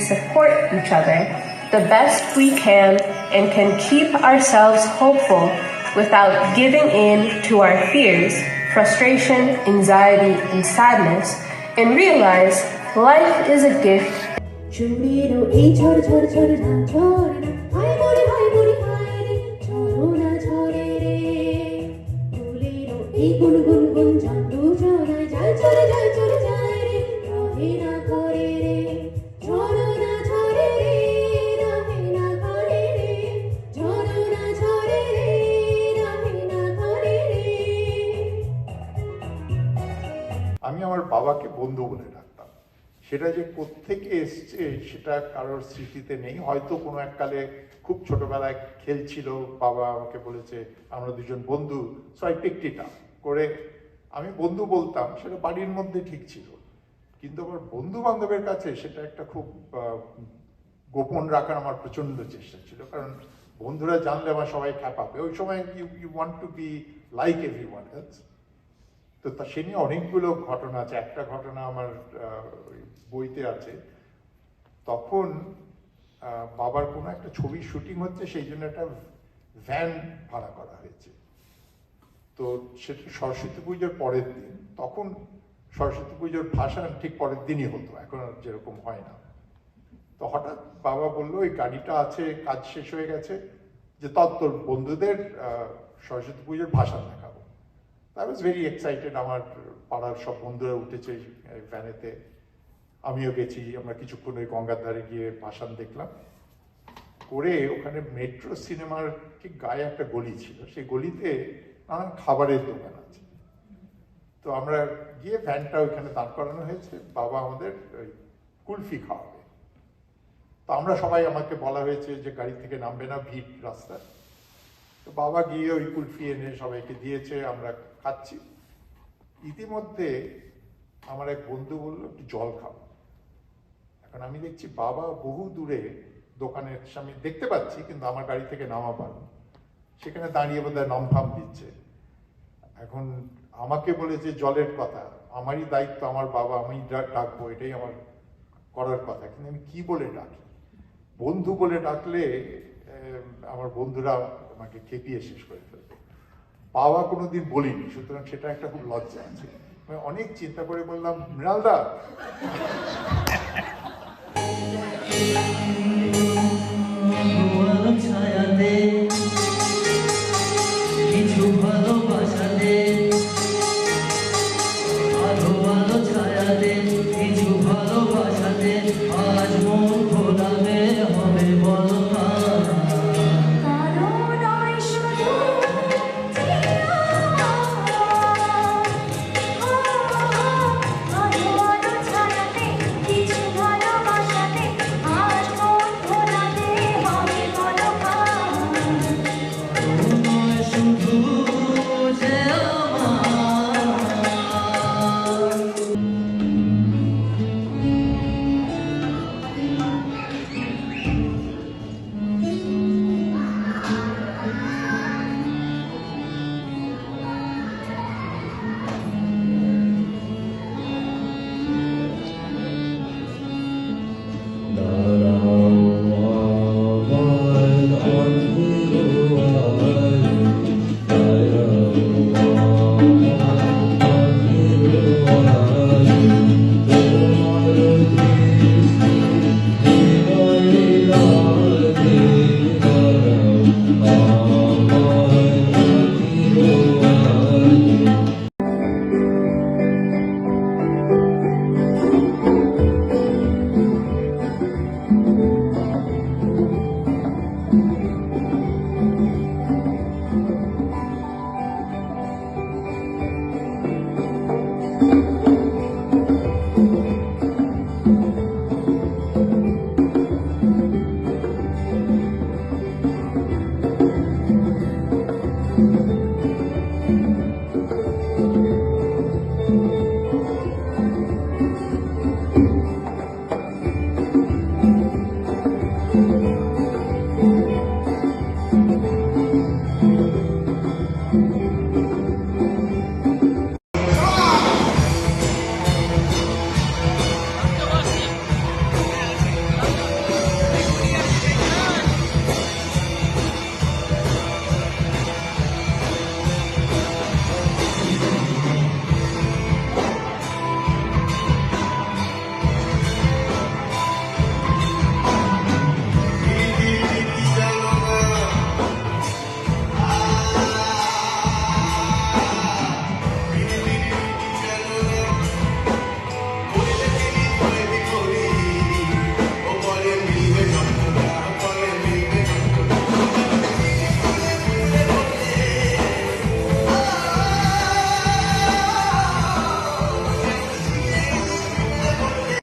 support each other the best we can and can keep ourselves hopeful without giving in to our fears, frustration, anxiety, and sadness, and realize life is a gift. আমি আমার বাবাকে বন্ধু বলে ডাকতাম। সেটা যে কোত্থেকে এসছে সেটা কারোর স্মৃতিতে নেই, হয়তো কোনো এককালে খুব ছোটবেলায় খেলছিল, বাবা আমাকে বলেছে আমরা দুজন বন্ধু, so I picked it up করে আমি বন্ধু বলতাম, সেটা বাড়ির মধ্যে ঠিক ছিল। কিন্তু আমার বন্ধু বান্ধবের কাছে সেটা একটা খুব গোপন রাখার আমার প্রচণ্ড চেষ্টা ছিল, কারণ বন্ধুরা জানলে আমার সবাই খ্যাপাবে। ওই সময় you want to be like everyone else. তো তা সে নিয়ে অনেকগুলো ঘটনা আছে। একটা ঘটনা আমার বইতে আছে। তখন বাবার কোনো একটা ছবির শুটিং হচ্ছে, সেই জন্য একটা ভ্যান ভাড়া করা হয়েছে। তো সেটা সরস্বতী পুজোর পরের দিন। তখন সরস্বতী পুজোর ভাসান ঠিক পরের দিনই হতো, এখন আর যেরকম হয় না। তো হঠাৎ বাবা বললো ওই গাড়িটা আছে, কাজ শেষ হয়ে গেছে, যে তোর বন্ধুদের সরস্বতী পুজোর ভাসান দেখাবো। I was very excited. আমার পাড়ার সব বন্ধুরা উঠেছে ভ্যানেতে, আমিও গেছি। আমরা কিছুক্ষণ ওই গঙ্গার ধারে গিয়ে ভাসান দেখলাম করে। ওখানে মেট্রো সিনেমার ঠিক গায়ে একটা গলি ছিল, সেই গলিতে নানান খাবারের দোকান আছে। তো আমরা গিয়ে ভ্যানটা ওইখানে দাঁড় করানো হয়েছে, বাবা আমাদের ওই কুলফি খাওয়াবে। তো আমরা সবাই, আমাকে বলা হয়েছে যে গাড়ি থেকে নামবে না, ভিড় রাস্তা। তো বাবা গিয়ে ওই কুলফি এনে সবাইকে দিয়েছে, আমরা খাচ্ছি। ইতিমধ্যে আমার এক বন্ধু বললো একটু জল খাবো। এখন আমি দেখছি বাবা বহু দূরে দোকানের সামনে দেখতে পাচ্ছি, কিন্তু আমার গাড়ি থেকে নামা পারবো, সেখানে দাঁড়িয়ে বোধহয় নামফাম দিচ্ছে। এখন আমাকে বলেছে জলের কথা, আমারই দায়িত্ব, আমার বাবা, আমি ডাকবো, এটাই আমার করার কথা। কিন্তু আমি কি বলে ডাকি? বন্ধু বলে ডাকলে আমার বন্ধুরা আমাকে খেপিয়ে শেষ করে ফেলবে। বাবা কোনোদিন বলিনি, সুতরাং সেটা একটা খুব লজ্জা আছে। আমি অনেক চিন্তা করে বললাম, মৃণালদা।